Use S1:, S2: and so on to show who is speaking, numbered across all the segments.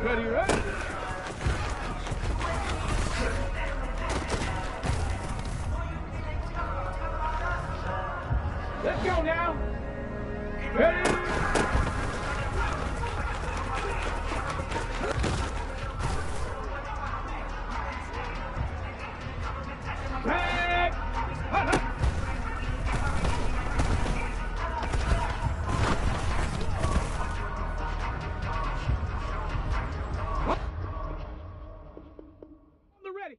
S1: Ready, ready. Let's go now. Ready. Back. On the ready.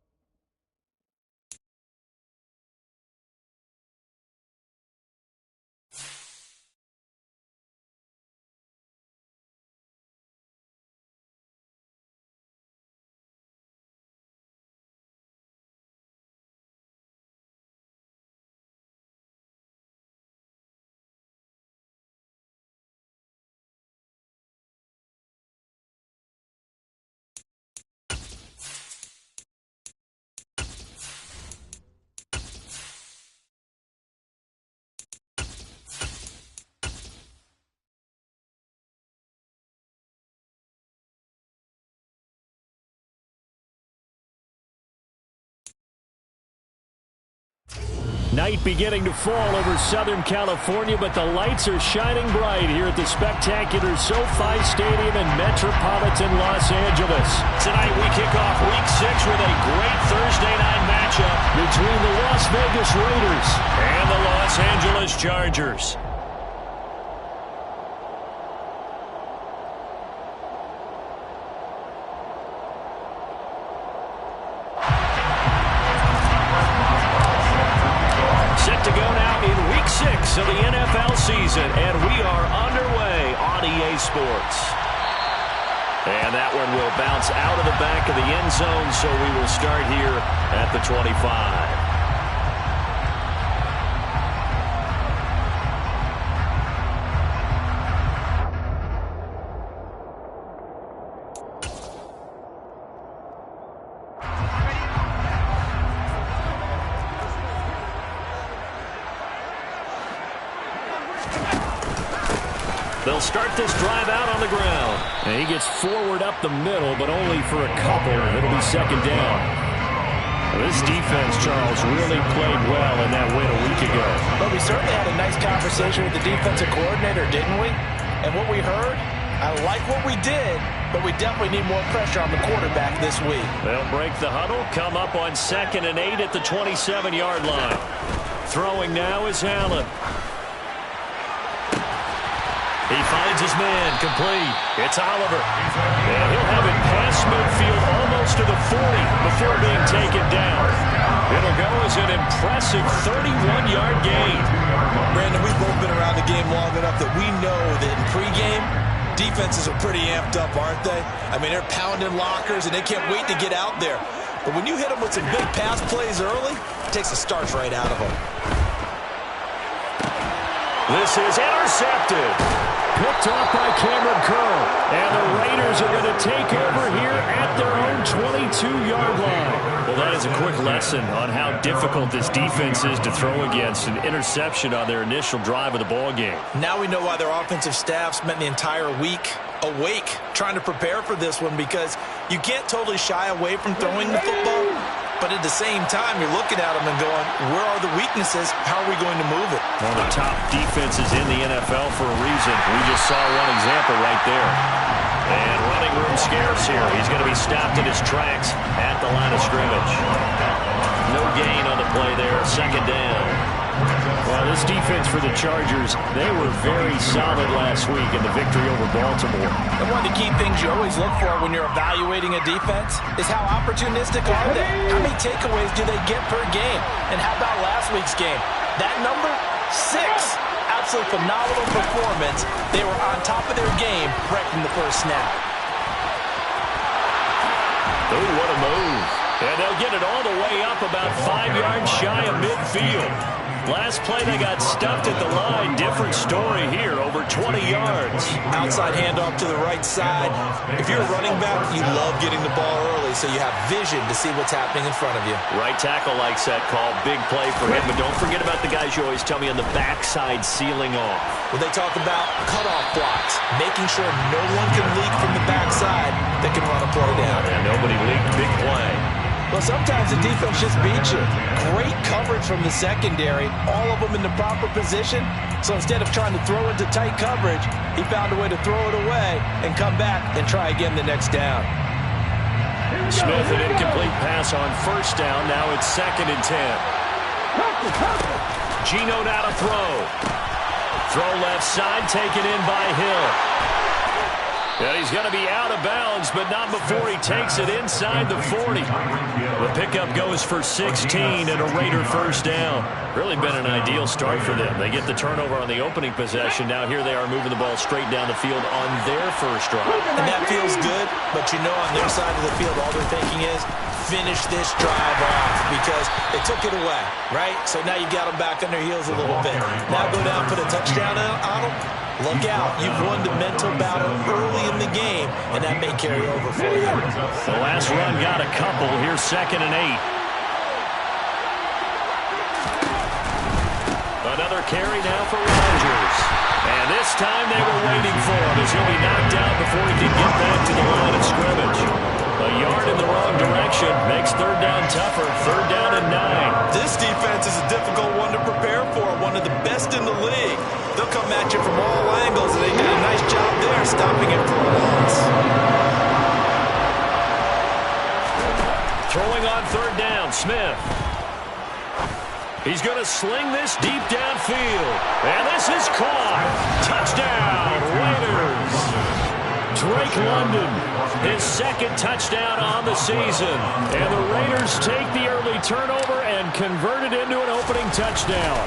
S2: Night beginning to fall over Southern California, but the lights are shining bright here at the spectacular SoFi Stadium in metropolitan Los Angeles.
S3: Tonight we kick off Week 6 with a great Thursday night matchup
S2: between the Las Vegas Raiders
S3: and the Los Angeles Chargers. To go now in Week 6 of the NFL season, and we are underway on EA Sports. And that one will bounce out of the back of the end zone, so we will start here at the 25. They'll start this drive out on the ground.
S2: And he gets forward up the middle, but only for a couple. It'll be second down. This defense, Charles, really played well in that win a week ago.
S4: But we certainly had a nice conversation with the defensive coordinator, didn't we? And what we heard, I like what we did, but we definitely need more pressure on the quarterback this week.
S2: They'll break the huddle, come up on 2nd and 8 at the 27-yard line. Throwing now is Allen.
S3: He finds his man, complete. It's Oliver. And he'll have it past midfield almost to the 40 before being taken down. It'll go as an impressive 31-yard gain.
S5: Brandon, we've both been around the game long enough that we know that in pregame, defenses are pretty amped up, aren't they? I mean, they're pounding lockers, and they can't wait to get out there. But when you hit them with some big pass plays early, it takes the starch right out of them.
S3: This is intercepted.
S2: Picked off by Cameron Curl. And the Raiders are going to take over here at their own 22-yard line.
S3: Well, that is a quick lesson on how difficult this defense is to throw against. An interception on their initial drive of the ball game.
S5: Now we know why their offensive staff spent the entire week awake trying to prepare for this one, because you can't totally shy away from throwing the football. But at the same time, you're looking at them and going, where are the weaknesses? How are we going to move it?
S3: One of the top defenses in the NFL for a reason. We just saw one example right there. And running room scarce here. He's going to be stopped in his tracks at the line of scrimmage. No gain on the play there. Second down.
S2: Well, this defense for the Chargers, they were very solid last week in the victory over Baltimore.
S4: And one of the key things you always look for when you're evaluating a defense is how opportunistic are they? How many takeaways do they get per game? And how about last week's game? That number, 6. Absolutely phenomenal performance. They were on top of their game right from the first snap.
S3: Oh, what a move. And they'll get it all the way up about 5 yards shy of midfield. Last play, they got stuffed at the line. Different story here, over 20 yards.
S5: Outside handoff to the right side. If you're a running back, you love getting the ball early so you have vision to see what's happening in front of you.
S3: Right tackle likes that call. Big play for him. But don't forget about the guys you always tell me on the backside sealing off.
S5: Well, they talk about cutoff blocks, making sure no one can leak from the backside that can
S4: Well, sometimes the defense just beats you. Great coverage from the secondary, all of them in the proper position. So instead of trying to throw into tight coverage, he found a way to throw it away and come back and try again the next down.
S2: Smith, an incomplete pass on first down. Now it's 2nd and 10. Geno now to throw. Throw left side, taken in by Hill. And he's going to be out of bounds, but not before he takes it inside the 40. The pickup goes for 16 and a Raider first down. Really been an ideal start for them. They get the turnover on the opening possession. Now here they are moving the ball straight down the field on their first drive.
S4: And that feels good, but you know on their side of the field all they're thinking is finish this drive off because they took it away, right? So now you got them back on their heels a little bit. Now go down, put a touchdown on them. Look out. You've won the mental battle early in the game, and that may carry over for you.
S2: The last run got a couple. Here's 2nd and 8. Another carry now for Rodgers. And this time they were waiting for him as he'll be knocked out before he can get back to the line of scrimmage. A yard in the wrong direction makes 3rd down tougher. 3rd down and 9.
S5: This defense is a difficult one to prepare for, one of the best in the league. They'll come at you from all angles, and they did a nice job there stopping it for a loss.
S2: Throwing on 3rd down, Smith. He's going to sling this deep downfield. And this is caught. Touchdown, Raiders. Drake London, his 2nd touchdown on the season. And the Raiders take the early turnover and convert it into an opening touchdown.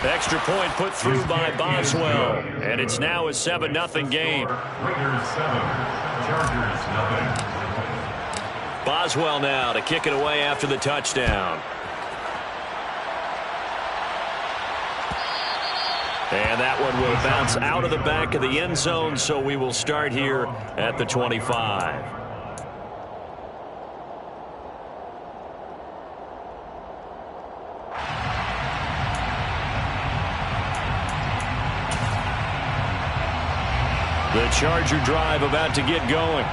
S2: Extra point put through by Boswell. And it's now a 7-0 game.
S1: Raiders 7, Chargers 0.
S2: Boswell now to kick it away after the touchdown. And that one will bounce out of the back of the end zone, so we will start here at the 25. The Charger drive about to get going.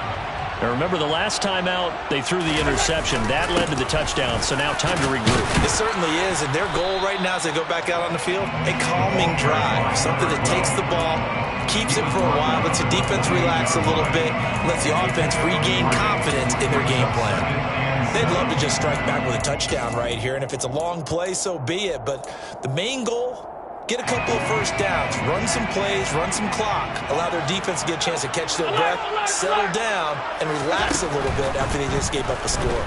S2: Now remember, the last time out, they threw the interception. That led to the touchdown, so now time to regroup.
S4: It certainly is, and their goal right now as they go back out on the field, a calming drive, something that takes the ball, keeps it for a while, lets the defense relax a little bit, lets the offense regain confidence in their game plan. They'd love to just strike back with a touchdown right here, and if it's a long play, so be it. But the main goal, get a couple of first downs, run some plays, run some clock, allow their defense to get a chance to catch their breath, settle down, and relax a little bit after they just gave up a score.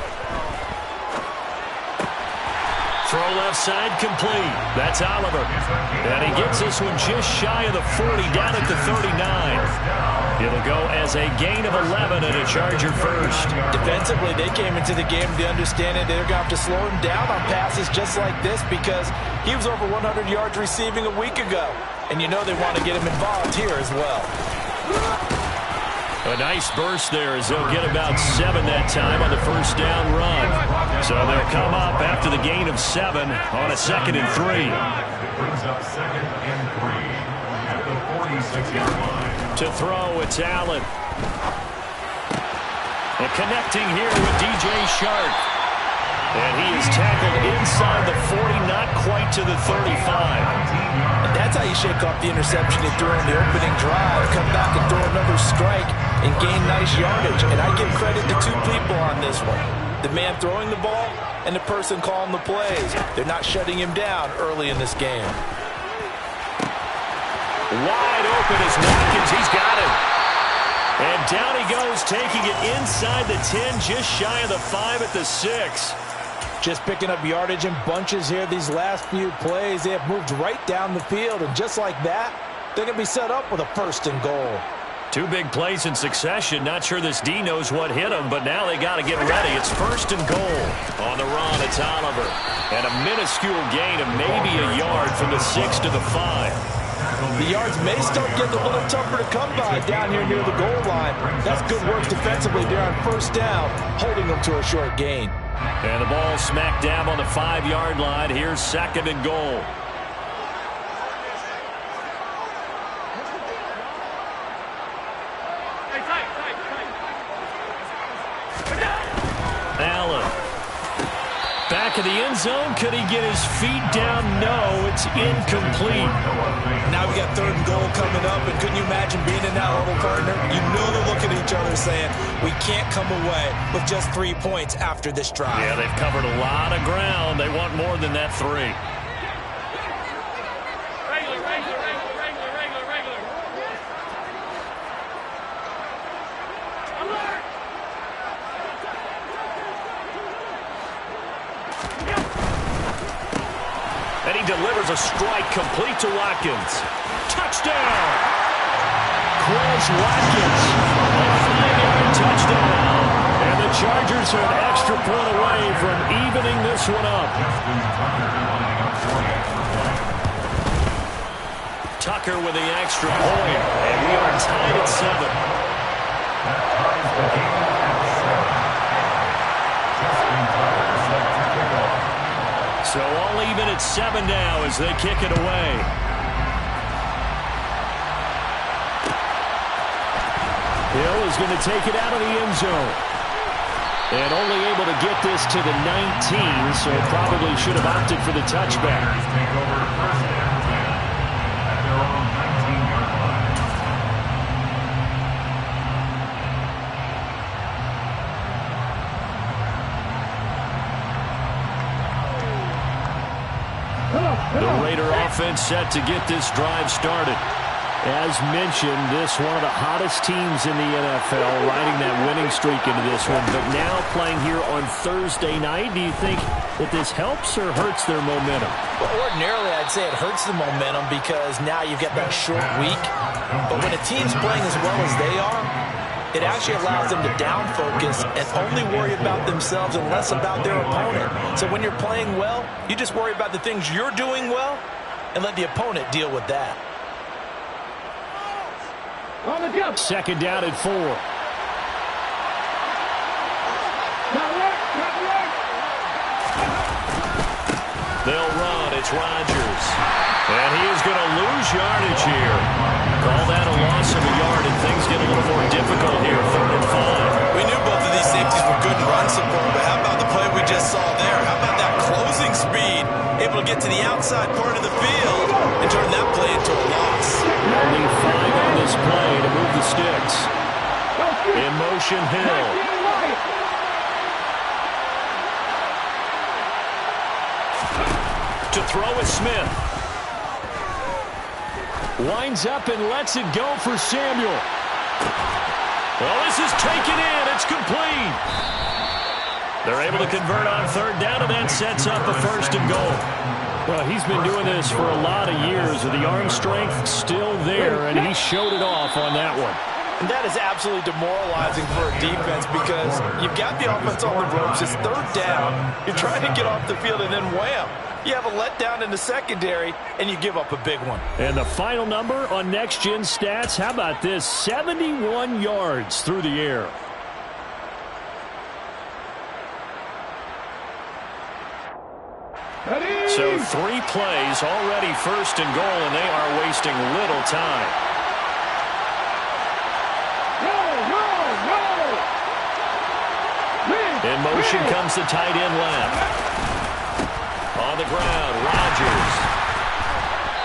S2: Throw left side complete. That's Oliver. And he gets this one just shy of the 40, down at the 39. It'll go as a gain of 11 and a Charger first.
S4: Defensively, they came into the game with the understanding they're going to have to slow him down on passes just like this because he was over 100 yards receiving a week ago. And you know they want to get him involved here as well.
S2: A nice burst there as they'll get about 7 that time on the first down run. So they'll come up after the gain of 7 on a 2nd and 3.
S1: Brings up 2nd and 3 at the 46-yard line.
S2: To throw, it's Allen. And connecting here with DJ Shark. And he is tackled inside the 40, not quite to the 35.
S4: And that's how you shake off the interception he threw on the opening drive. Come back and throw another strike and gain nice yardage. And I give credit to 2 people on this one. The man throwing the ball and the person calling the plays. They're not shutting him down early in this game.
S2: Wide open is Watkins. He's got it. And down he goes, taking it inside the 10, just shy of the 5 at the 6.
S4: Just picking up yardage in bunches here these last few plays. They have moved right down the field, and just like that, they're going to be set up with a 1st and goal.
S2: 2 big plays in succession. Not sure this D knows what hit him, but now they got to get ready. It's 1st and goal. On the run, it's Oliver. And a minuscule gain of maybe a yard from the 6 to the 5.
S4: The yards may start getting a little tougher to come by down here near the goal line. That's good work defensively there on 1st down, holding them to a short gain.
S2: And the ball smack dab on the 5-yard line. Here's 2nd and goal. back of the end zone. Could he get his feet down? No, it's incomplete.
S5: Now we got 3rd and goal coming up, and couldn't you imagine being in that huddle, partner? You know they're looking at each other saying, we can't come away with just 3 points after this drive.
S2: Yeah, they've covered a lot of ground. They want more than that 3. And he delivers a strike complete to Watkins. Touchdown! Quez Watkins, a 5-yard touchdown. And the Chargers are an extra point away from evening this one up. Tucker with the extra point, and we are tied at 7. So all even at 7 now as they kick it away. Hill is going to take it out of the end zone. And only able to get this to the 19, so probably should have opted for the touchback.
S1: Take over first and 10 at their own 19-yard line.
S2: The Raider offense set to get this drive started. As mentioned, this one of the hottest teams in the NFL, riding that winning streak into this one, but now playing here on Thursday night. Do you think that this helps or hurts their momentum?
S4: Well, ordinarily, I'd say it hurts the momentum because now you've got that short week. But when a team's playing as well as they are, it actually allows them to down focus and only worry about themselves and less about their opponent. So when you're playing well, you just worry about the things you're doing well and let the opponent deal with that.
S2: Second down at 4. They'll run. It's Rodgers. And he is going to lose yardage here. Call that a loss of a yard, and things get a little more difficult here. 3rd and 5.
S5: We knew both of these safeties were good in run support, but how about the play we just saw there? How about that closing speed? Able to get to the outside part of the field and turn that play into a loss.
S2: Only 5 on this play to move the sticks. In motion, Hill. To throw is Smith. Winds up and lets it go for Samuel. Well, this is taken in. It's complete. They're able to convert on 3rd down, and that sets up a 1st and goal. Well, he's been doing this for a lot of years with the arm strength still there, and he showed it off on that one.
S4: And that is absolutely demoralizing for a defense because you've got the offense on the ropes. It's 3rd down. You're trying to get off the field, and then wham. You have a letdown in the secondary, and you give up a big one.
S2: And the final number on Next Gen Stats, how about this? 71 yards through the air. So 3 plays, already 1st and goal, and they are wasting little time. In motion comes the tight end left. On the ground, Rodgers.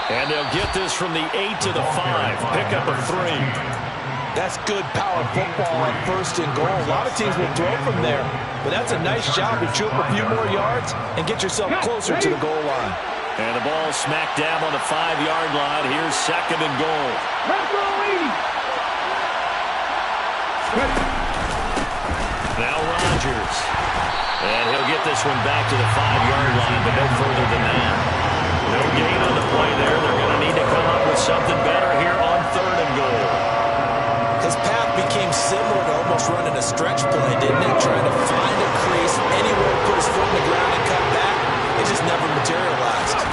S2: And they'll get this from the 8 to the 5. Pick up a 3.
S5: That's good power football on 1st and goal. A lot of teams will throw from there, but that's a nice job to chew up a few more yards and get yourself closer to the goal line.
S2: And the ball smack dab on the 5-yard line. Here's 2nd and goal. Now Rodgers. And he'll get this one back to the 5-yard line, but no further than that. No gain on the play there. They're going to need to come up with something better here on 3rd and goal.
S5: His path became similar to almost running a stretch play, didn't it? Trying to find a crease, anywhere to put his foot in the ground and cut back. It just never materialized.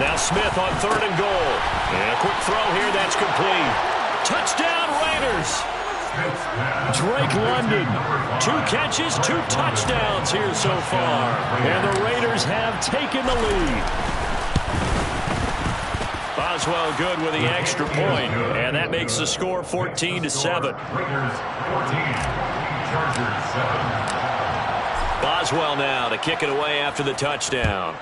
S2: Now Smith on 3rd and goal. And a quick throw here, that's complete. Touchdown Raiders! Drake London, 2 catches, 2 touchdowns here so far. And the Raiders have taken the lead. Boswell good with the extra point, and that makes the score 14-7.
S1: Raiders 14, Chargers 7.
S2: Boswell now to kick it away after the touchdown.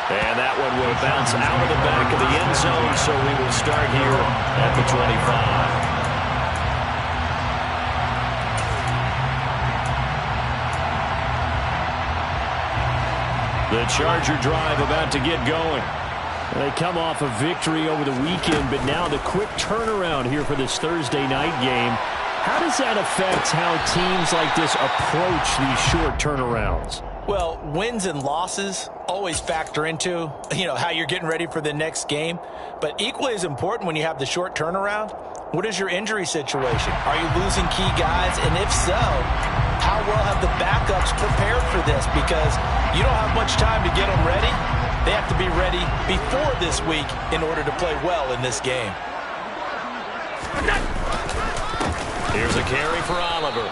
S2: And that one will bounce out of the back of the end zone, so we will start here at the 25. The Charger drive about to get going. They come off a victory over the weekend, but now the quick turnaround here for this Thursday night game. How does that affect how teams like this approach these short turnarounds?
S4: Well, wins and losses always factor into, how you're getting ready for the next game. But equally as important when you have the short turnaround, what is your injury situation? Are you losing key guys? And if so, how well have the backups prepared for this? Because you don't have much time to get them ready. They have to be ready before this week in order to play well in this game.
S2: Here's a carry for Oliver.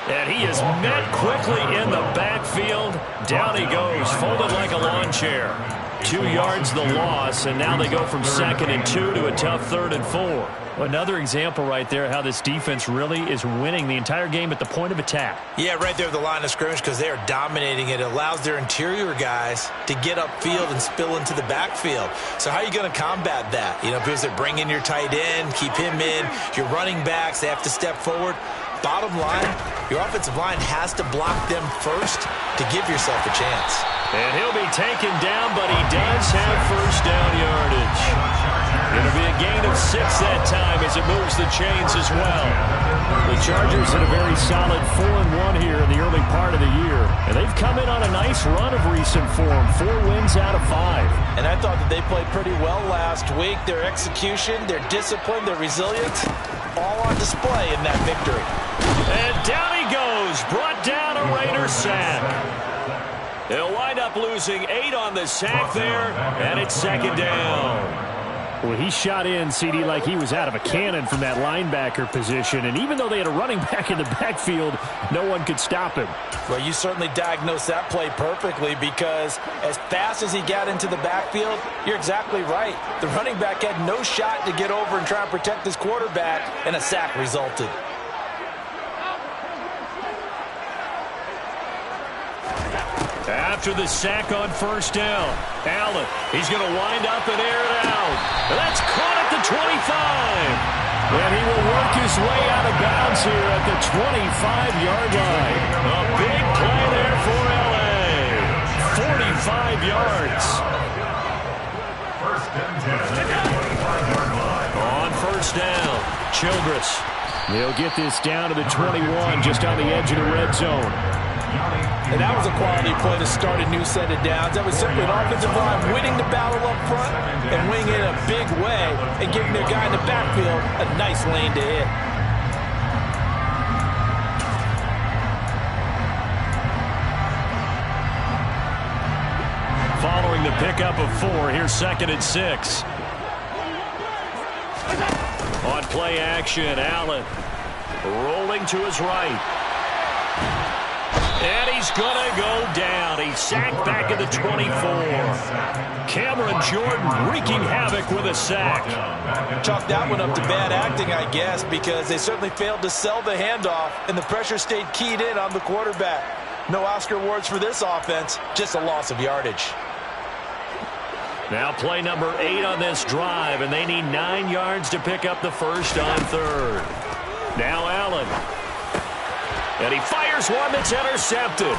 S2: And he is met quickly in the backfield. Down he goes, folded like a lawn chair. 2 yards the loss, and now they go from 2nd and 2 to a tough 3rd and 4. Another example right there how this defense really is winning the entire game at the point of attack.
S5: Yeah, right there at the line of scrimmage because they are dominating it. It allows their interior guys to get upfield and spill into the backfield. So how are you going to combat that? Because they bring in your tight end, keep him in. Your running backs, they have to step forward. Bottom line, your offensive line has to block them first to give yourself a chance.
S2: And he'll be taken down, but he does have first down yardage. It'll be a gain of 6 that time as it moves the chains as well.
S3: The Chargers had a very solid 4-1 here in the early part of the year. And they've come in on a nice run of recent form. 4 wins out of 5.
S4: And I thought that they played pretty well last week. Their execution, their discipline, their resilience, all on display in that victory.
S2: And down he goes, brought down a Raider sack. They'll wind up losing 8 on the sack there, and it's 2nd down.
S3: Well, he shot in, CD, like he was out of a cannon from that linebacker position. And even though they had a running back in the backfield, no one could stop him.
S4: Well, you certainly diagnosed that play perfectly because as fast as he got into the backfield, you're exactly right. The running back had no shot to get over and try and protect his quarterback, and a sack resulted.
S2: After the sack on first down, Allen, he's going to wind up and air it out. That's caught at the 25. And he will work his way out of bounds here at the 25-yard line. A big play there for L.A. 45 yards.
S1: First and 10 at the 25-yard line.
S2: On first down, Childress.
S3: They'll get this down to the 21, just on the edge of the red zone.
S4: And that was a quality play to start a new set of downs. That was simply an offensive line winning the battle up front and winning in a big way and giving their guy in the backfield a nice lane to hit.
S2: Following the pickup of 4, here's 2nd and 6. On play action, Allen rolling to his right. And he's going to go down. He's sacked back at the 24. Cameron Jordan wreaking havoc with a sack.
S4: Chalk that one up to bad acting, I guess, because they certainly failed to sell the handoff, and the pressure stayed keyed in on the quarterback. No Oscar awards for this offense, just a loss of yardage.
S2: Now play number 8 on this drive, and they need 9 yards to pick up the first on 3rd. Now Allen. And he fires one that's intercepted.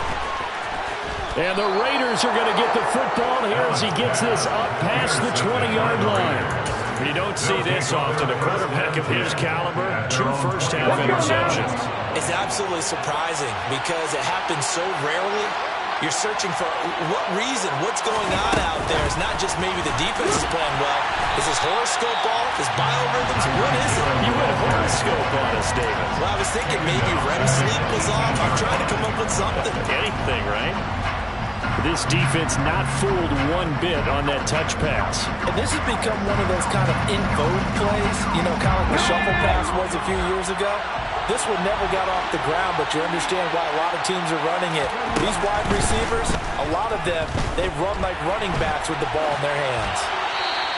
S2: And the Raiders are going to get the football here as he gets this up past the 20-yard line. You don't see this often. A quarterback of his caliber, 2 first-half interceptions.
S5: It's absolutely surprising because it happens so rarely. You're searching for what reason, what's going on out there. It's not just maybe the defense is playing well. Is his horoscope off? His biorhythms? What is it?
S2: You went horoscope on us, David.
S5: Well, I was thinking maybe REM sleep was off. I'm trying to come up with something.
S2: Anything, right?
S3: This defense not fooled one bit on that touch pass.
S4: And this has become one of those kind of in vogue plays, kind of like the shuffle pass was a few years ago. This one never got off the ground, but you understand why a lot of teams are running it. These wide receivers, a lot of them, they run like running backs with the ball in their hands.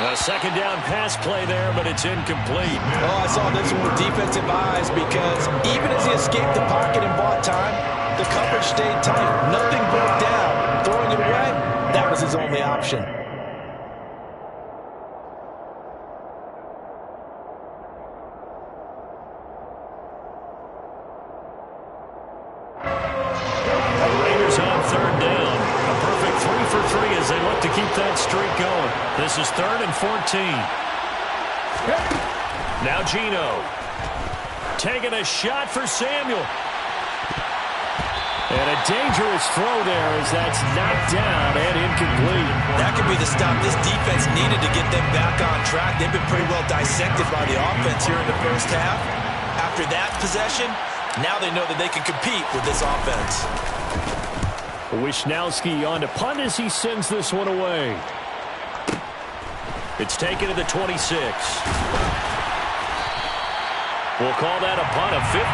S2: A second down pass play there, but it's incomplete.
S4: Oh, I saw this one with defensive eyes because even as he escaped the pocket and bought time, the coverage stayed tight. Nothing broke down. Throwing it away, that was his only option.
S2: As they look to keep that streak going. This is 3rd and 14. Now Geno. Taking a shot for Samuel. And a dangerous throw there as that's knocked down and incomplete.
S5: That could be the stop this defense needed to get them back on track. They've been pretty well dissected by the offense here in the first half. After that possession, now they know that they can compete with this offense.
S2: Wishnowski on to punt as he sends this one away. It's taken to the 26. We'll call that a punt of 54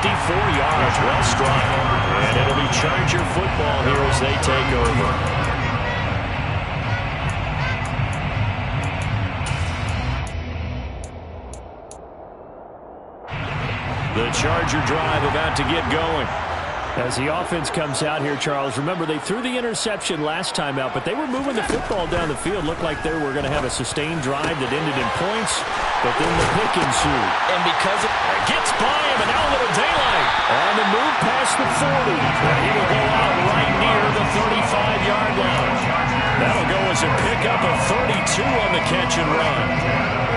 S2: yards. Well struck. And it'll be Charger football here as they take over. The Charger drive about to get going. As the offense comes out here, Charles, remember they threw the interception last time out, but they were moving the football down the field. Looked like they were going to have a sustained drive that ended in points, but then the pick ensued.
S4: And because it
S2: gets by him, and now a little daylight. On the move past the 40. And he will go out right near the 35-yard line. That'll go as a pickup of 32 on the catch and run.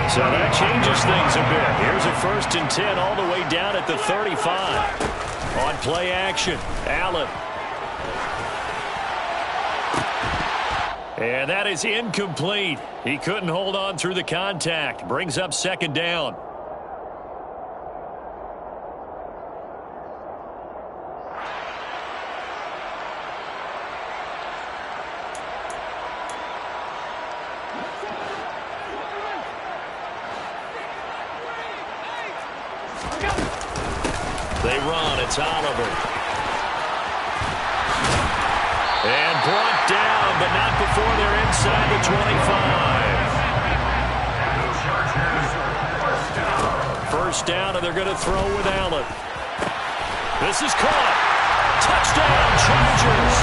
S2: So that changes things a bit. Here's a 1st and 10 all the way down at the 35. On play action, Allen. And that is incomplete. He couldn't hold on through the contact. Brings up 2nd down. They run. It's Oliver. And brought down, but not before they're inside the 25. First down, and they're going to throw with Allen. This is caught. Touchdown, Chargers.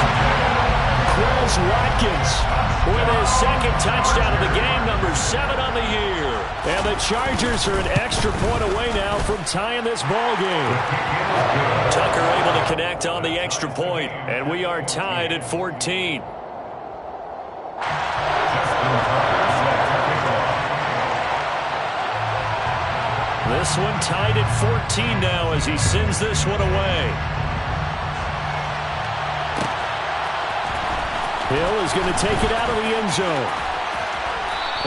S2: Quez Watkins with his 2nd touchdown of the game, number 7 on the year. And the Chargers are an extra point away now from tying this ball game. Tucker able to connect on the extra point, and we are tied at 14. This one tied at 14 now as he sends this one away. Hill is going to take it out of the end zone.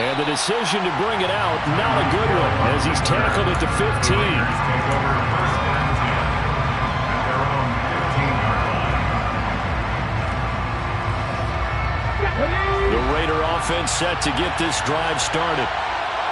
S2: And the decision to bring it out, not a good one, as he's tackled at the 15. The Raider offense set to get this drive started.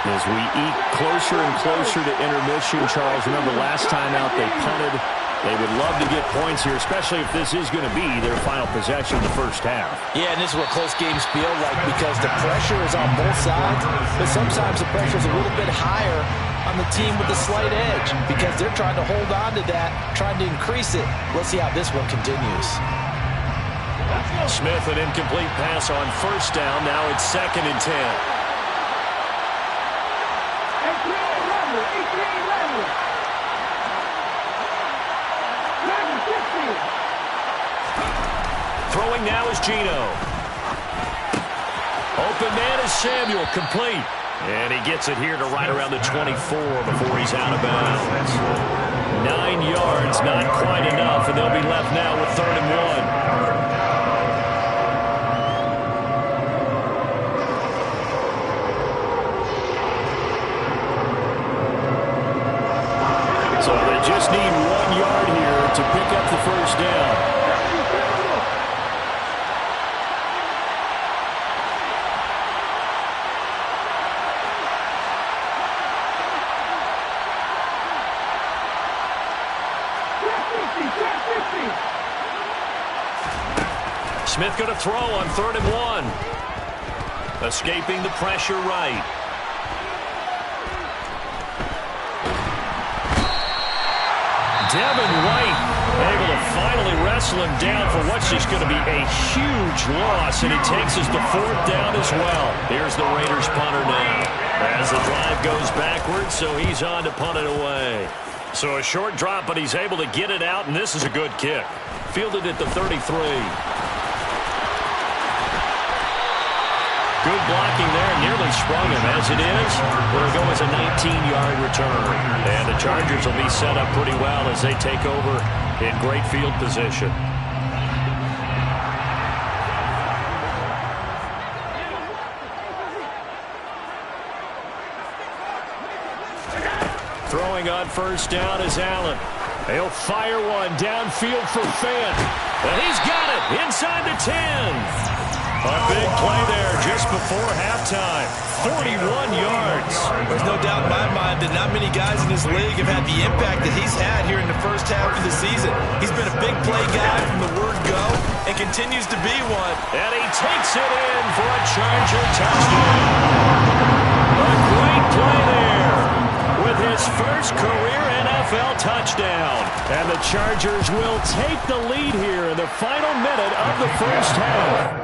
S2: As we eat closer and closer to intermission, Charles, remember last time out they punted. They would love to get points here, especially if this is going to be their final possession in the first half.
S4: Yeah, and this is what close games feel like because the pressure is on both sides, but sometimes the pressure is a little bit higher on the team with the slight edge because they're trying to hold on to that, trying to increase it. Let's see how this one continues.
S2: Smith, an incomplete pass on 1st down. Now it's 2nd and 10. Throwing now is Geno. Open man is Samuel, complete. And he gets it here to right around the 24 before he's out of bounds. 9 yards, not quite enough, and they'll be left now with 3rd and 1. So they just need 1 yard here to pick up the first down. Smith going to throw on 3rd and 1. Escaping the pressure right. Devin White able to finally wrestle him down for what's just going to be a huge loss, and he takes us to 4th down as well. Here's the Raiders punter now as the drive goes backwards, so he's on to punt it away. So a short drop, but he's able to get it out, and this is a good kick. Fielded at the 33. Good blocking there, nearly sprung him. As it is, it'll go as a 19-yard return. And the Chargers will be set up pretty well as they take over in great field position. Throwing on 1st down is Allen. He'll fire one downfield for Fant. And he's got it inside the 10. A big play there just before halftime. 41 yards.
S5: There's no doubt in my mind that not many guys in this league have had the impact that he's had here in the first half of the season. He's been a big play guy from the word go and continues to be one.
S2: And he takes it in for a Charger touchdown. A great play there with his first career NFL touchdown. And the Chargers will take the lead here in the final minute of the first half.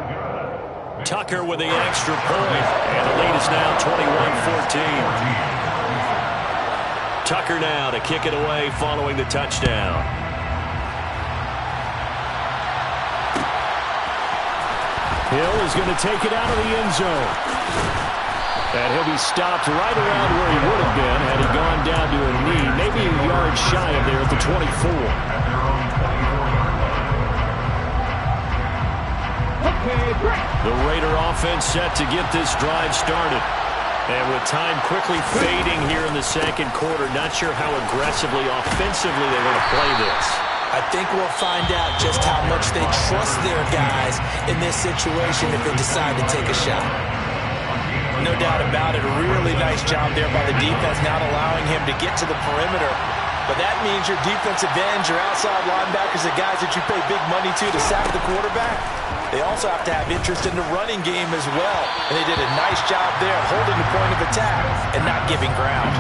S2: Tucker with the extra point, and the lead is now 21-14. Tucker now to kick it away following the touchdown. Hill is going to take it out of the end zone. And he'll be stopped right around where he would have been had he gone down to a knee, maybe a yard shy of there at the 24. The Raider offense set to get this drive started. And with time quickly fading here in the second quarter, not sure how aggressively, offensively they want to play this.
S4: I think we'll find out just how much they trust their guys in this situation if they decide to take a shot. No doubt about it. A really nice job there by the defense, not allowing him to get to the perimeter. But that means your defensive ends, your outside linebackers, the guys that you pay big money to sack the quarterback, they also have to have interest in the running game as well. And they did a nice job there holding the point of attack and not giving ground.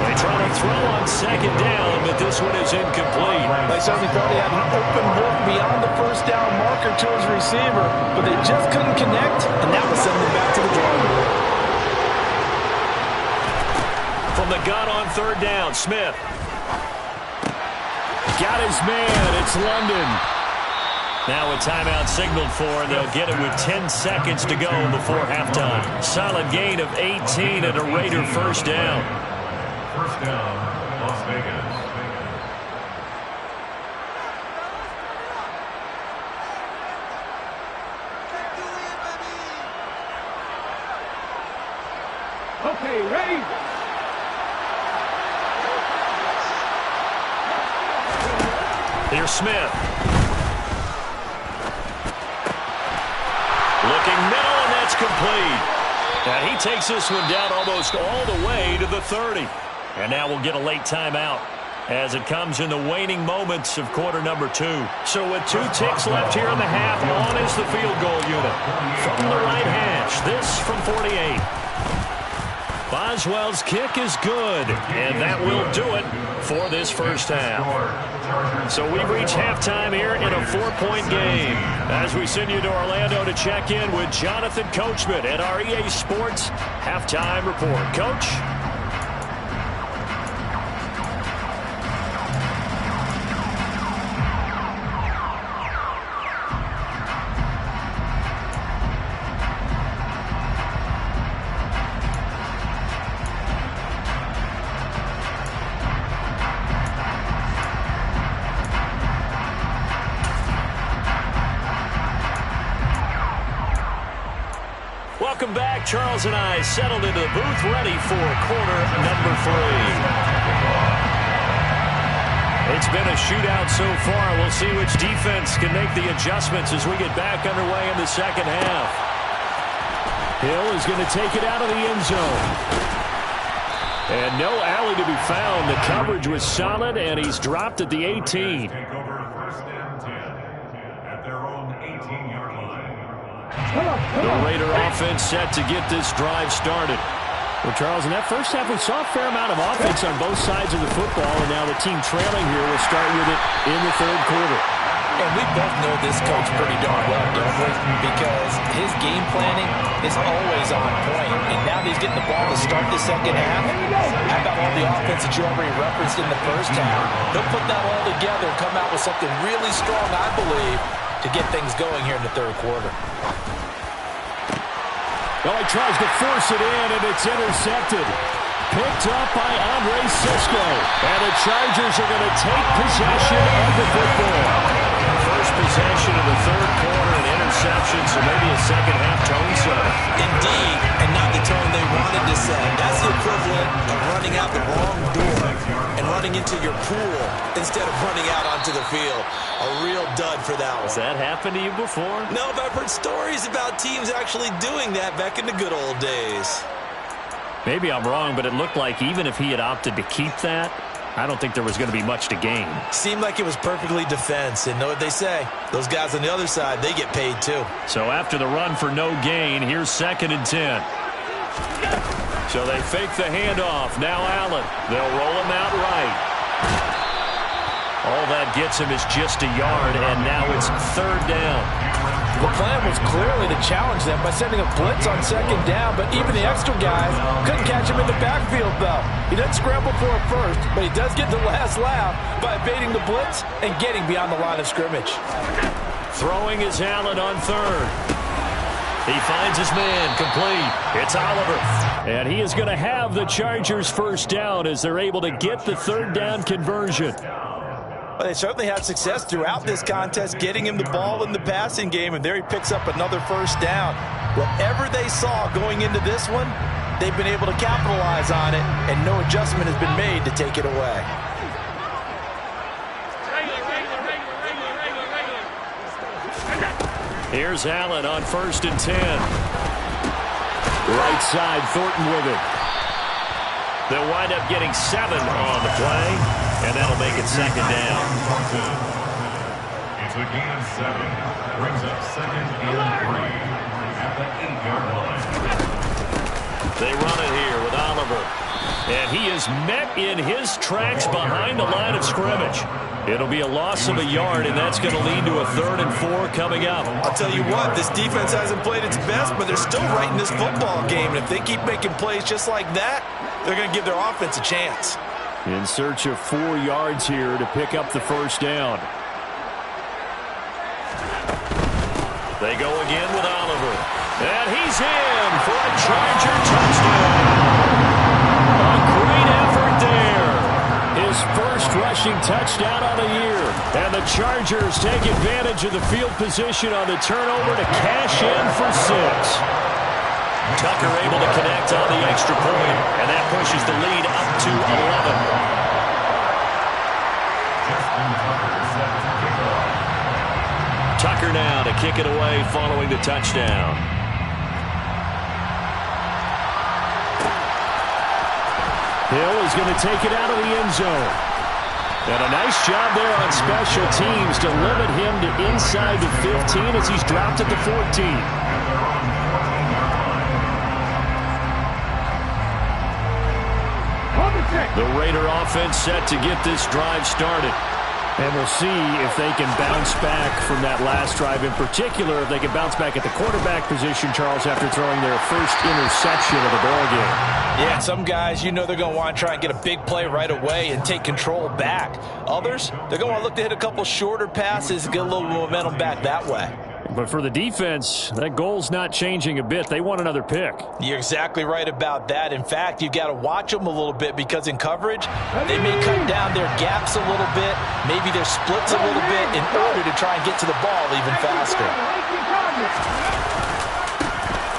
S2: They try to throw on 2nd down, but this one is incomplete.
S4: They certainly thought he had an open look beyond the 1st down marker to his receiver, but they just couldn't connect, and that was sending them back to the drawing board.
S2: From the gun on 3rd down, Smith. Got his man. It's London. Now a timeout signaled for, and they'll get it with 10 seconds to go before halftime. Solid gain of 18 and a Raider 1st down.
S1: 1st down, Las Vegas.
S6: Okay, ready?
S2: Here's Smith. Looking middle, and that's complete. And he takes this one down almost all the way to the 30. And now we'll get a late timeout as it comes in the waning moments of quarter number 2. So with 2 ticks left here in the half, on is the field goal unit. From the right hash, this from 48. Boswell's kick is good, and that will do it for this first half. So we've reached halftime here in a 4-point game as we send you to Orlando to check in with Jonathan Coachman at our EA Sports Halftime Report. Coach? Welcome back. Charles and I settled into the booth ready for quarter number 3. It's been a shootout so far. We'll see which defense can make the adjustments as we get back underway in the second half. Hill is going to take it out of the end zone. And no alley to be found. The coverage was solid, and he's dropped at the 18.
S1: Take over 1st and 10 at their own 18-yard line.
S2: The Raider offense set to get this drive started. Well, Charles, in that first half, we saw a fair amount of offense on both sides of the football, and now the team trailing here will start with it in the third quarter.
S4: And we both know this coach pretty darn well, don't we? Because his game planning is always on point. And now that he's getting the ball to start the second half, how about all the offense that you already referenced in the first half? He'll put that all together and come out with something really strong, I believe, to get things going here in the third quarter.
S2: Well, he tries to force it in, and it's intercepted. Picked up by Andre Cisco. And the Chargers are going to take possession of the football. First possession of the third quarter, an interception, so maybe a second-half tone setter.
S5: Indeed, and not the tone they wanted to set. That's the equivalent of running out the wrong door and running into your pool instead of running out onto the field. A real dud for that one.
S2: Has that happened to you before?
S5: No, but I've heard stories about teams actually doing that back in the good old days.
S2: Maybe I'm wrong, but it looked like even if he had opted to keep that, I don't think there was going to be much to gain.
S5: Seemed like it was perfectly defense, and know what they say. Those guys on the other side, they get paid too.
S2: So after the run for no gain, here's 2nd and 10. So they fake the handoff. Now Allen. They'll roll him out right. All that gets him is just a yard, and now it's 3rd down.
S4: The plan was clearly to challenge them by sending a blitz on 2nd down, but even the extra guys couldn't catch him in the backfield, though. He doesn't scramble for it first, but he does get the last laugh by evading the blitz and getting beyond the line of scrimmage.
S2: Throwing is Allen on 3rd. He finds his man, complete. It's Oliver. And he is going to have the Chargers 1st down as they're able to get the 3rd down conversion.
S4: Well, they certainly had success throughout this contest, getting him the ball in the passing game, and there he picks up another 1st down. Whatever they saw going into this one, they've been able to capitalize on it, and no adjustment has been made to take it away.
S2: Here's Allen on 1st and 10. Right side, Thornton with it. They'll wind up getting 7 on the play, and that'll make it 2nd down.
S1: It's a gain of 7. Brings up 2nd and 3 at the 8-yard line.
S2: They run it here with Oliver. And he is met in his tracks behind the line of scrimmage. It'll be a loss of a yard, and that's going to lead to a 3rd and 4 coming up.
S5: I'll tell you what, this defense hasn't played its best, but they're still right in this football game. And if they keep making plays just like that, they're going to give their offense a chance.
S2: In search of 4 yards here to pick up the 1st down. They go again with Oliver. And he's in for a Charger touchdown. A great effort there. His first rushing touchdown on the year. And the Chargers take advantage of the field position on the turnover to cash in for 6. Tucker able to connect on the extra point, and that pushes the lead up to 11. Tucker now to kick it away following the touchdown. Hill is going to take it out of the end zone. And a nice job there on special teams to limit him to inside the 15 as he's dropped at the 14. The Raider offense set to get this drive started. And we'll see if they can bounce back from that last drive. In particular, if they can bounce back at the quarterback position, Charles, after throwing their first interception of the ballgame.
S4: Yeah, some guys, you know they're going to want to try and get a big play right away and take control back. Others, they're going to want to look to hit a couple shorter passes and get a little momentum back that way.
S2: But for the defense, that goal's not changing a bit. They want another pick.
S4: You're exactly right about that. In fact, you've got to watch them a little bit because in coverage, they may cut down their gaps a little bit, maybe their splits a little bit in order to try and get to the ball even faster.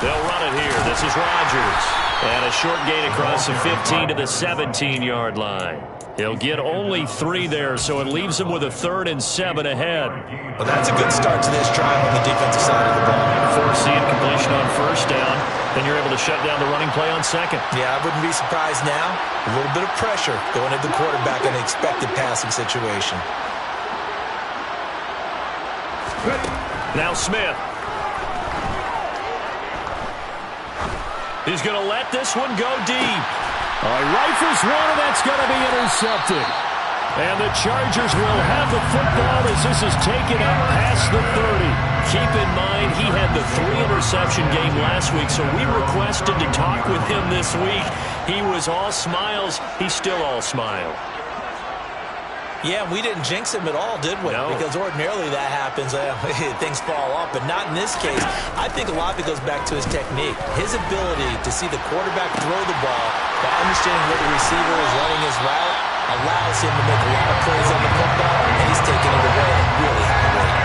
S2: They'll run it here. This is Rodgers. And a short gain across the 15 to the 17-yard line. He'll get only 3 there, so it leaves him with a 3rd and 7 ahead.
S5: Well, that's a good start to this drive on the defensive side of the ball.
S2: Force the incompletion on 1st down, then you're able to shut down the running play on 2nd.
S5: Yeah, I wouldn't be surprised now. A little bit of pressure going at the quarterback in an expected passing situation.
S2: Now Smith. He's going to let this one go deep.
S3: Rifles one, and that's going to be intercepted. And the Chargers will have the football as this is taken up past the 30.
S2: Keep in mind, he had the 3-interception game last week, so we requested to talk with him this week. He was all smiles. He's still all smile.
S4: Yeah, we didn't jinx him at all, did we?
S2: No.
S4: Because ordinarily that happens. Things fall off, but not in this case. I think a lot of it goes back to his technique. His ability to see the quarterback throw the ball by understanding where the receiver is running his route allows him to make a lot of plays on the football, and he's taking it away at really high rate.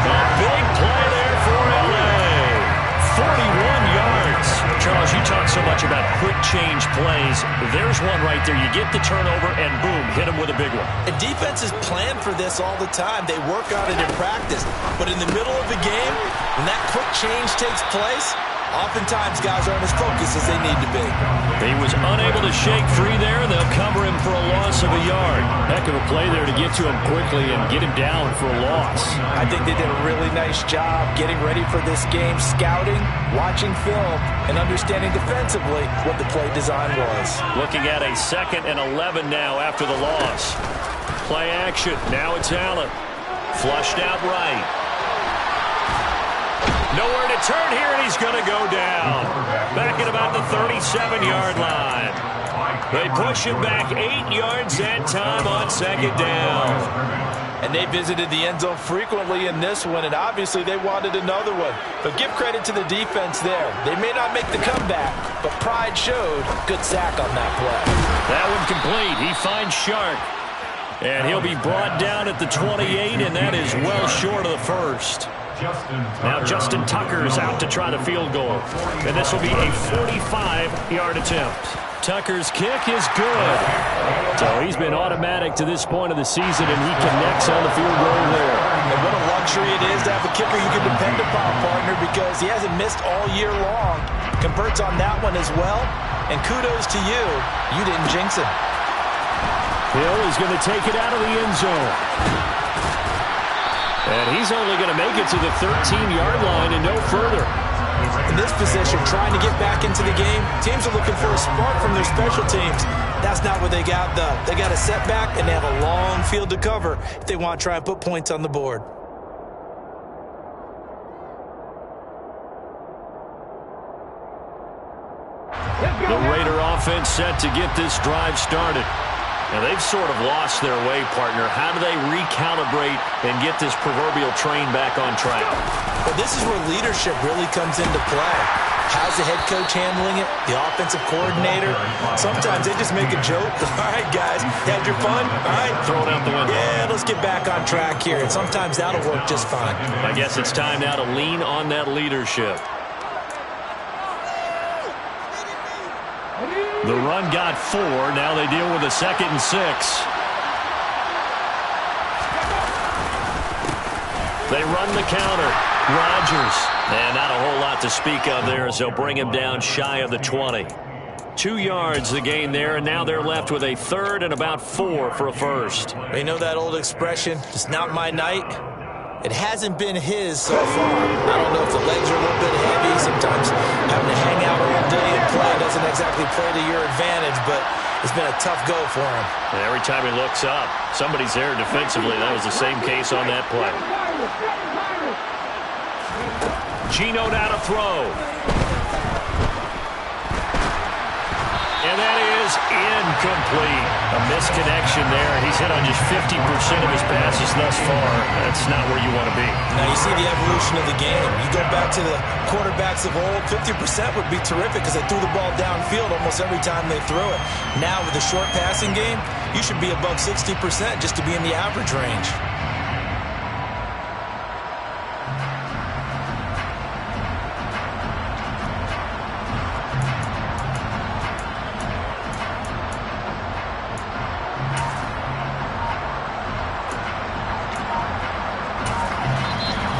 S2: A big play there for L.A. 41 yards. Charles, you talk so much about quick change plays. There's one right there. You get the turnover, and boom, hit him with a big one.
S4: And defenses plan for this all the time. They work on it in practice. But in the middle of the game, when that quick change takes place, oftentimes guys aren't as focused as they need to be.
S2: He was unable to shake free there. They'll cover him for a loss of a yard.
S3: Heck of a play there to get to him quickly and get him down for a loss.
S4: I think they did a really nice job getting ready for this game, scouting, watching film, and understanding defensively what the play design was.
S2: Looking at a 2nd and 11 now after the loss. Play action. Now it's Allen. Flushed out right. Nowhere to turn here, and he's going to go down. Back at about the 37-yard line. They push him back 8 yards that time on 2nd down.
S4: And they visited the end zone frequently in this one, and obviously they wanted another one. But give credit to the defense there. They may not make the comeback, but pride showed. Good sack on that play.
S2: That one complete. He finds Shark. And he'll be brought down at the 28, and that is well short of the first. Now Justin Tucker's out to try the field goal. And this will be a 45-yard attempt. Tucker's kick is good.
S3: So he's been automatic to this point of the season, and he connects on the field goal there.
S4: And what a luxury it is to have a kicker you can depend upon, partner, because he hasn't missed all year long. Converts on that one as well. And kudos to you. You didn't jinx him.
S3: Hill is going to take it out of the end zone.
S2: And he's only going to make it to the 13-yard line and no further.
S4: In this position, trying to get back into the game, teams are looking for a spark from their special teams. That's not what they got, though. They got a setback, and they have a long field to cover if they want to try and put points on the board.
S2: The Raider offense set to get this drive started. Now, they've sort of lost their way, partner. How do they recalibrate and get this proverbial train back on track?
S4: Well, this is where leadership really comes into play. How's the head coach handling it? The offensive coordinator? Sometimes they just make a joke. All right, guys, had your fun? All right.
S2: Throw it out the window.
S4: Yeah, let's get back on track here. And sometimes that'll work just fine.
S2: I guess it's time now to lean on that leadership. The run got 4. Now they deal with a 2nd and 6. They run the counter. Rodgers. And not a whole lot to speak of there as they'll bring him down shy of the 20. 2 yards the gain there, and now they're left with a 3rd and about 4 for a first.
S4: They know that old expression, it's not my night. It hasn't been his so far. I don't know if the legs are a little bit heavy. Sometimes having to hang out all day and play doesn't exactly play to your advantage, but it's been a tough go for him.
S2: And every time he looks up, somebody's there defensively. That was the same case on that play. Geno now to throw. And that is incomplete. A misconnection there. He's hit on just 50% of his passes thus far. That's not where you want to be.
S4: Now you see the evolution of the game. You go back to the quarterbacks of old, 50% would be terrific because they threw the ball downfield almost every time they threw it. Now with the short passing game, you should be above 60% just to be in the average range.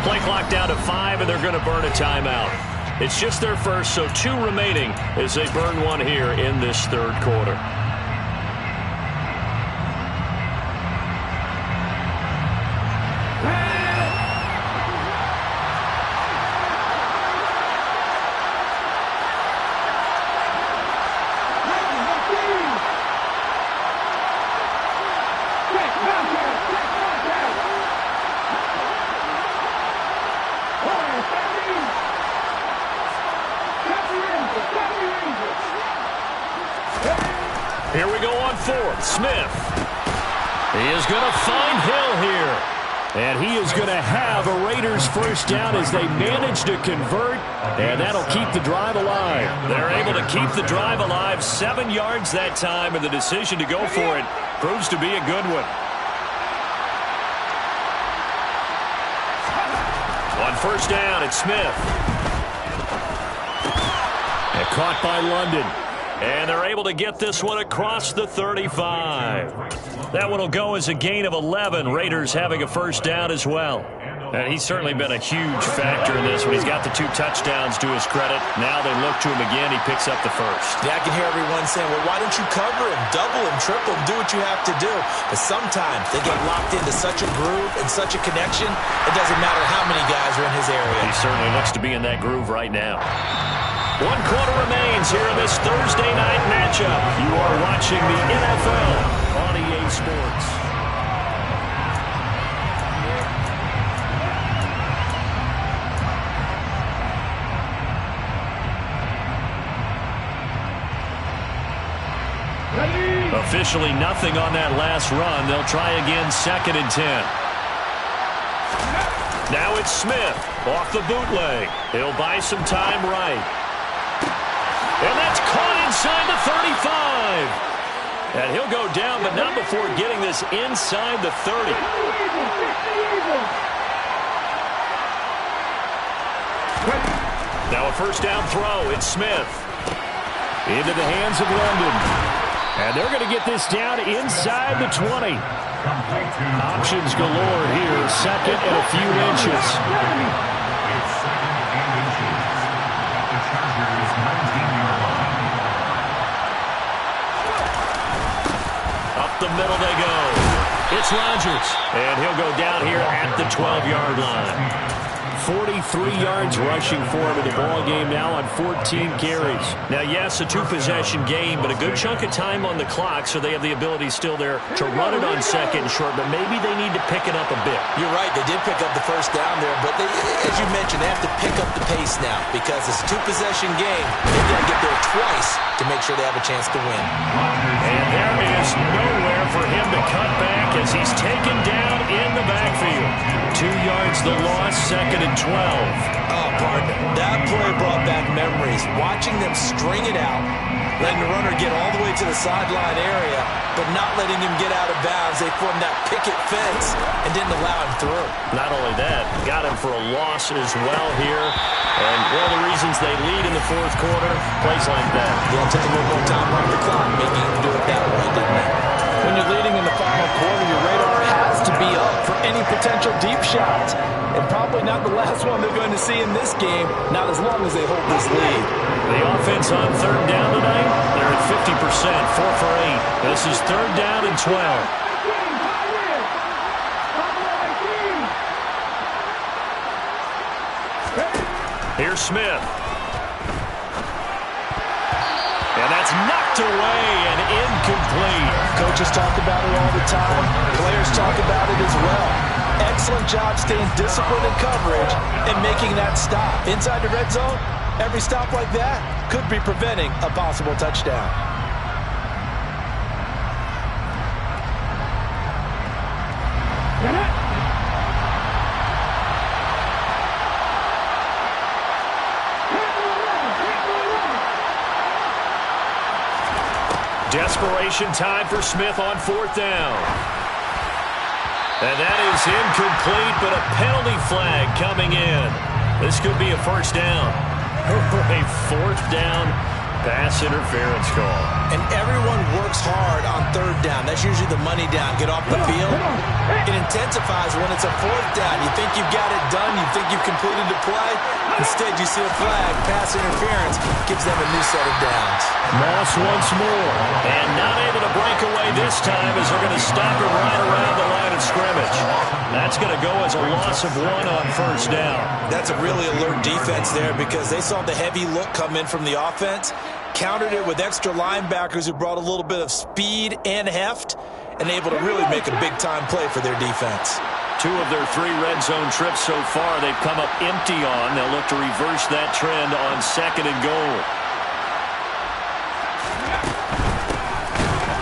S2: Play clock down to 5, and they're going to burn a timeout. It's just their first, so 2 remaining as they burn one here in this 3rd quarter. Here we go on fourth. Smith. He is going to find Hill here. And he is going to have a Raiders first down as they manage to convert, and that'll keep the drive alive. They're able to keep the drive alive, 7 yards that time, and the decision to go for it proves to be a good one. On first down, it's Smith. And caught by London. And they're able to get this one across the 35. That one will go as a gain of 11. Raiders having a first down as well. And he's certainly been a huge factor in this when he's got the 2 touchdowns to his credit. Now they look to him again. He picks up the first.
S5: Yeah, I can hear everyone saying, well, why don't you cover him, double him, triple him, do what you have to do. But sometimes they get locked into such a groove and such a connection, it doesn't matter how many guys are in his area.
S2: He certainly looks to be in that groove right now. 1 quarter remains here in this Thursday night matchup. You are watching the NFL on EA Sports. Officially nothing on that last run. They'll try again, 2nd and 10. Now it's Smith off the bootleg. He'll buy some time right. And that's caught inside the 35. And he'll go down, but not before getting this inside the 30. Now a first down throw. It's Smith. Into the hands of London. And they're going to get this down inside the 20. Options galore here. 2nd and a few inches.
S1: It's 2nd and inches. The Chargers 19-yard line.
S2: Up the middle they go. It's Rodgers. And he'll go down here at the 12-yard line. 43 yards rushing for him in the ball game now on 14 carries. Now, yes, a 2-possession game, but a good chunk of time on the clock, so they have the ability still there to run it on 2nd and short, but maybe they need to pick it up a bit.
S5: You're right. They did pick up the first down there, but they, as you mentioned, they have to pick up the pace now because it's a 2-possession game. They've got to get there twice to make sure they have a chance to win.
S2: And there is nowhere for him to cut back as he's taken down in the backfield. 2 yards the loss, 2nd and 12.
S5: Oh, partner, that play brought back memories. Watching them string it out, letting the runner get all the way to the sideline area, but not letting him get out of bounds. They formed that picket fence and didn't allow him through.
S2: Not only that, got him for a loss as well here. And one of the reasons they lead in the 4th quarter, plays like that.
S5: Yeah, took a little more time off the clock, making him do it that way, didn't they?
S4: When you're leading in the final quarter, your radar has to be up for any potential deep shots. And probably not the last one they're going to see in this game, not as long as they hold this lead.
S2: The offense on 3rd down tonight, they're at 50%, 4 for 8. This is 3rd down and 12. Here's Smith. And that's knocked away and incomplete.
S4: Coaches talk about it all the time. Players talk about it as well. Excellent job staying disciplined in coverage and making that stop. Inside the red zone, every stop like that could be preventing a possible touchdown.
S2: Desperation time for Smith on 4th down. And that is incomplete, but a penalty flag coming in. This could be a first down. A 4th down pass interference call.
S5: And everyone works hard on 3rd down. That's usually the money down. Get off the field. It intensifies when it's a 4th down. You think you've got it done. You think you've completed the play. Instead, you see a flag. Pass interference gives them a new set of downs.
S2: Moss once more. And not able to break away this time as they're going to stop it right around the line of scrimmage. That's going to go as a loss of 1 on 1st down.
S5: That's a really alert defense there because they saw the heavy look come in from the offense, countered it with extra linebackers who brought a little bit of speed and heft, and able to really make a big-time play for their defense.
S2: 2 of their 3 red zone trips so far they've come up empty on. They'll look to reverse that trend on 2nd and goal.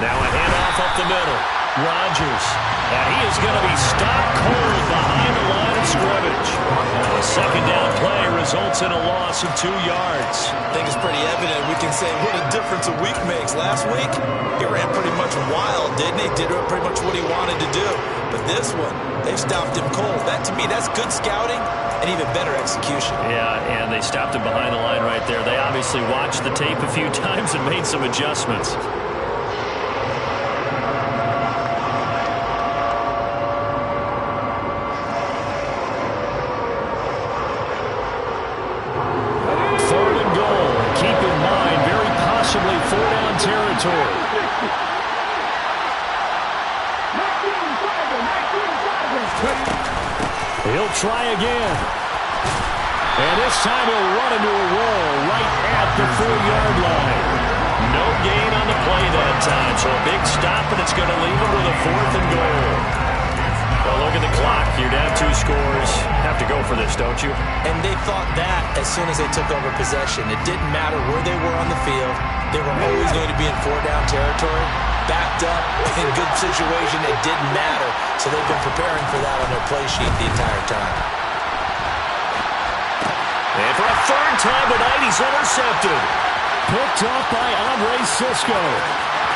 S2: Now a handoff up the middle. Rodgers. And he is going to be stopped cold behind the line of scrimmage. A second down play results in a loss of 2 yards.
S5: I think it's pretty evident. We can say what a difference a week makes. Last week, he ran pretty much wild, didn't he? Did pretty much what he wanted to do. But this one, they've stopped him cold. That, to me, that's good scouting and even better execution.
S2: Yeah, and they stopped him behind the line right there. They obviously watched the tape a few times and made some adjustments.
S3: Territory. He'll try again. And this time he'll run into a wall right at the 4-yard line.
S2: No gain on the play that time, so a big stop, and it's going to leave him with a 4th and goal. Well, look at the clock. You're down 2 scores. Have to go for this, don't you?
S4: And they thought that as soon as they took over possession. It didn't matter where they were on the field. They were always going to be in 4-down territory. Backed up, in good situation, it didn't matter. So they've been preparing for that on their play sheet the entire time.
S2: And for a 3rd time tonight, he's intercepted.
S3: Picked off by Andre Cisco.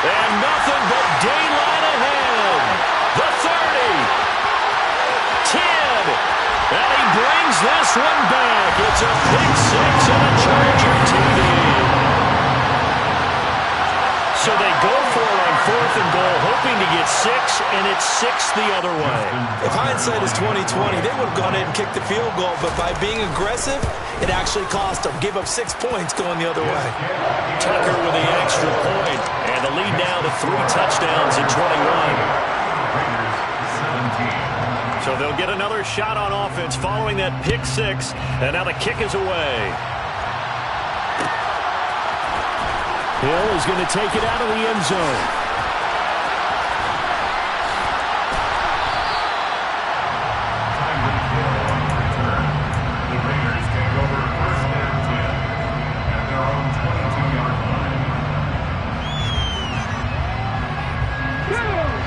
S2: And nothing but daylight ahead. The 30. 10. And he brings this one back. It's a pick 6 and a Charger TD. So they go for it on 4th and goal, hoping to get 6, and it's 6 the other way.
S5: If hindsight is 20/20, they would have gone ahead and kicked the field goal, but by being aggressive, it actually cost them. Give up 6 points going the other way.
S2: Tucker with the extra point, and the lead now to 3 touchdowns at 21. So they'll get another shot on offense following that pick 6, and now the kick is away.
S3: Hill is going to take it out of the end zone.
S1: The Raiders take over 1st and 10 at their own 22-yard line.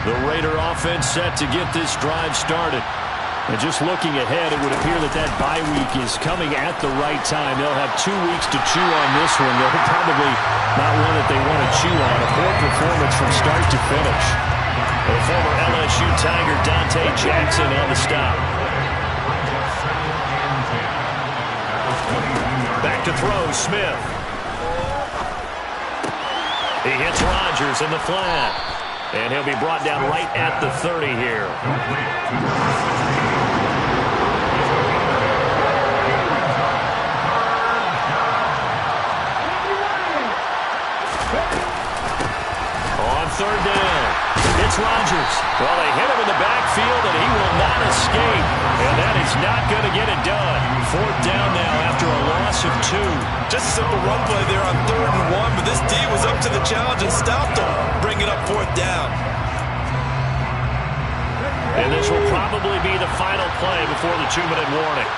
S3: The Raider offense set to get this drive started. And just looking ahead, it would appear that that bye week is coming at the right time. They'll have 2 weeks to chew on this one. They'll probably not one that they want to chew on. A poor performance from start to finish.
S2: The former LSU Tiger Dante Jackson on the stop. Back to throw, Smith. He hits Rodgers in the flat. And he'll be brought down right at the 30 here. On 3rd down, it's Rodgers. Well, they hit him in the backfield, and he will not escape. And that is not going to get it done. 4th down now after a loss of 2.
S5: Just a simple run play there on 3rd and 1, but this D was up to the challenge and stopped them, bringing up 4th down.
S2: And this will probably be the final play before the 2-minute warning.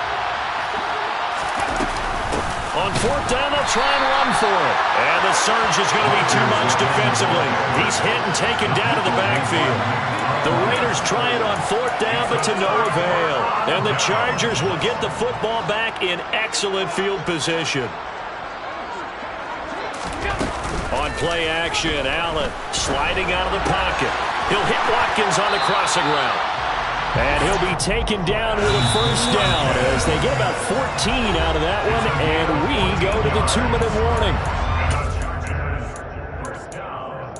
S2: On 4th down, they'll try and run for it. And the surge is going to be too much defensively. He's hit and taken down to the backfield. The Raiders try it on 4th down, but to no avail. And the Chargers will get the football back in excellent field position. On play action, Allen sliding out of the pocket. He'll hit Watkins on the crossing route. And he'll be taken down with a 1st down as they get about 14 out of that one, and we go to the 2-minute warning.
S1: 1st down.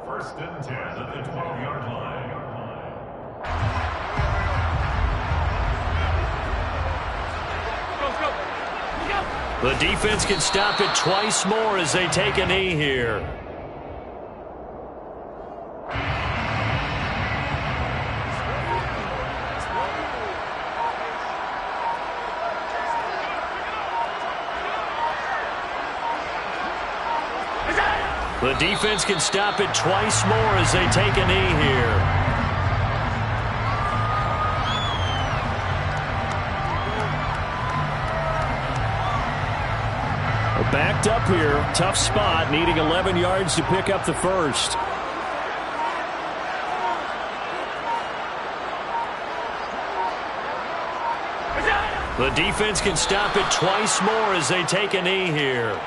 S1: 1st and 10 at the 12-yard line.
S2: The defense can stop it twice more as they take a knee here. The defense can stop it twice more as they take a knee here. backed up here. Tough spot, needing 11 yards to pick up the first. The defense can stop it twice more as they take a knee here.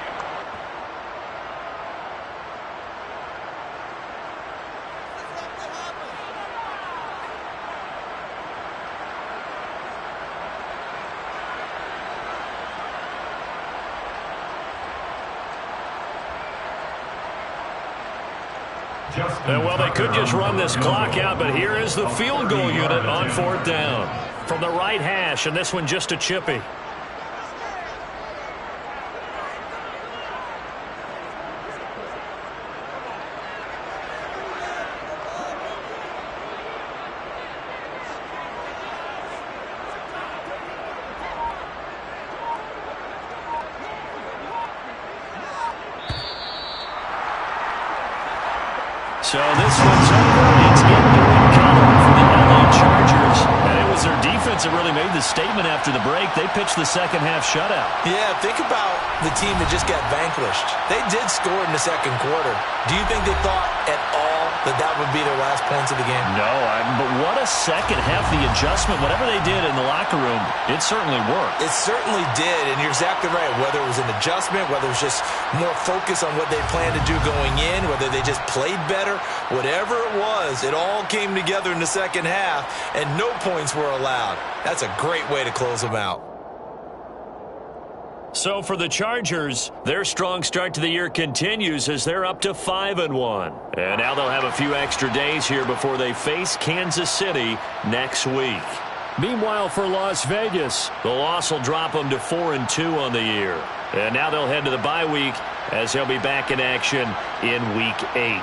S2: And well, they could just run this clock out, but here is the field goal unit on 4th down. From the right hash, and this one just a chippy. So this one's over. It's in green color for the LA Chargers. And it was their defense that really made the statement after the break. They pitched the second-half shutout.
S5: Yeah, think about the team that just got vanquished. They did score in the second quarter. Do you think they thought at all that that would be their last points of the game?
S2: No, but what a second half. The adjustment, whatever they did in the locker room, it certainly worked.
S5: It certainly did, and you're exactly right. Whether it was an adjustment, whether it was just more focus on what they planned to do going in, whether they just played better, whatever it was, it all came together in the second half, and no points were allowed. That's a great way to close them out.
S2: So for the Chargers, their strong start to the year continues as they're up to 5-1. And now they'll have a few extra days here before they face Kansas City next week. Meanwhile, for Las Vegas, the loss will drop them to 4-2 on the year. And now they'll head to the bye week as they'll be back in action in Week 8.